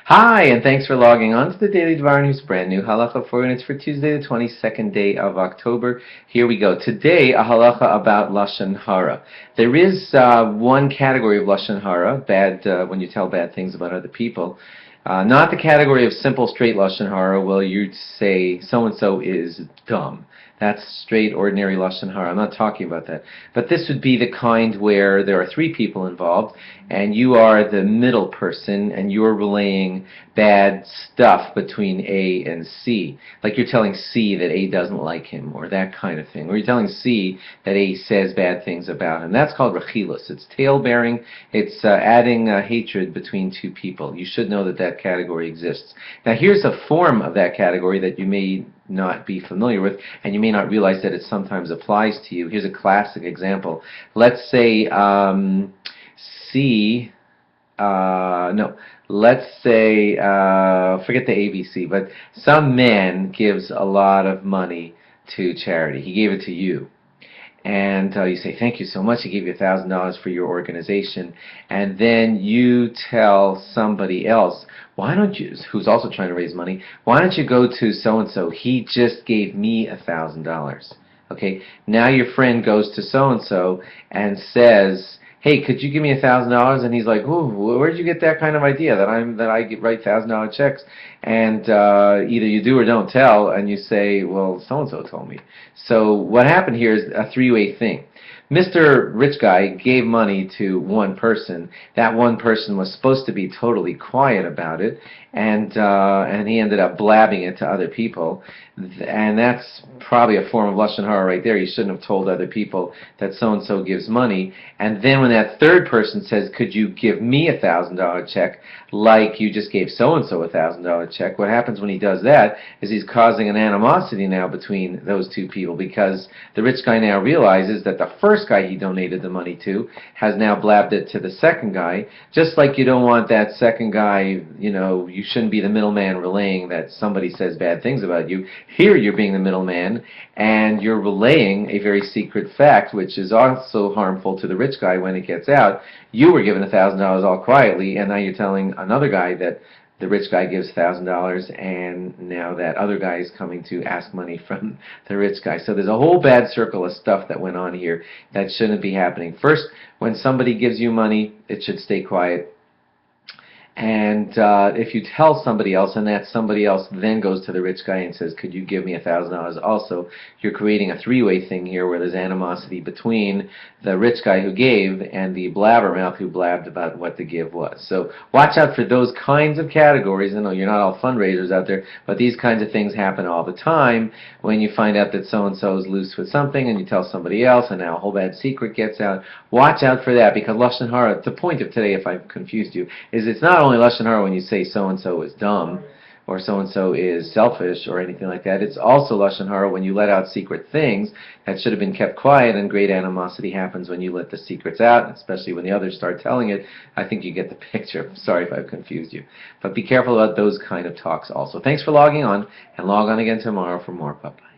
Hi, and thanks for logging on to the Daily Dvar News, brand new halacha 4 minutes for Tuesday, the 22nd day of October. Here we go. Today, a halacha about lashon hara. There is one category of lashon hara, bad when you tell bad things about other people. Not the category of simple, straight lashon hara. Well, you'd say so and so is dumb. That's straight, ordinary lashon hara. I'm not talking about that. But this would be the kind where there are three people involved, and you are the middle person, and you're relaying bad stuff between A and C. Like you're telling C that A doesn't like him, or that kind of thing. Or you're telling C that A says bad things about him. That's called rechilus. It's tale-bearing. It's adding hatred between two people. You should know that that category exists. Now here's a form of that category that you may not be familiar with, and you may not realize that it sometimes applies to you. Here's a classic example. Let's say C, no, let's say, forget the ABC, but some man gives a lot of money to charity. He gave it to you. And you say, thank you so much, he gave you $1,000 for your organization. And then you tell somebody else, why don't you, who's also trying to raise money, why don't you go to so-and-so, he just gave me $1,000. Okay, now your friend goes to so-and-so and says, hey, could you give me $1,000? And he's like, ooh, where'd you get that kind of idea that I write $1,000 checks? And either you do or don't tell, and you say, well, so-and-so told me. So what happened here is a three-way thing. Mr. Rich Guy gave money to one person. That one person was supposed to be totally quiet about it, and he ended up blabbing it to other people. And that's probably a form of lashon hara right there. You shouldn't have told other people that so-and-so gives money. And then when that third person says, could you give me $1,000 check, like you just gave so-and-so $1,000 check, what happens when he does that is he's causing an animosity now between those two people, because the rich guy now realizes that the first guy he donated the money to has now blabbed it to the second guy. Just like you don't want that second guy, you shouldn't be the middleman relaying that somebody says bad things about you. Here you're being the middleman, and you're relaying a very secret fact, which is also harmful to the rich guy when it gets out. You were given $1,000 all quietly, and now you're telling another guy that the rich guy gives $1,000, and now that other guy is coming to ask money from the rich guy. So there's a whole bad circle of stuff that went on here that shouldn't be happening. First, when somebody gives you money, it should stay quiet. And if you tell somebody else, and that somebody else then goes to the rich guy and says, could you give me $1,000 also, you're creating a three-way thing here where there's animosity between the rich guy who gave and the blabbermouth who blabbed about what the give was. So watch out for those kinds of categories. I know you're not all fundraisers out there, but these kinds of things happen all the time when you find out that so-and-so is loose with something and you tell somebody else and now a whole bad secret gets out. Watch out for that, because lashon hara, the point of today, if I've confused you, is it's not only lashon hara when you say so-and-so is dumb or so-and-so is selfish or anything like that. It's also lashon hara when you let out secret things that should have been kept quiet, and great animosity happens when you let the secrets out, especially when the others start telling it. I think you get the picture. Sorry if I've confused you. But be careful about those kind of talks also. Thanks for logging on, and log on again tomorrow for more. Bye-bye.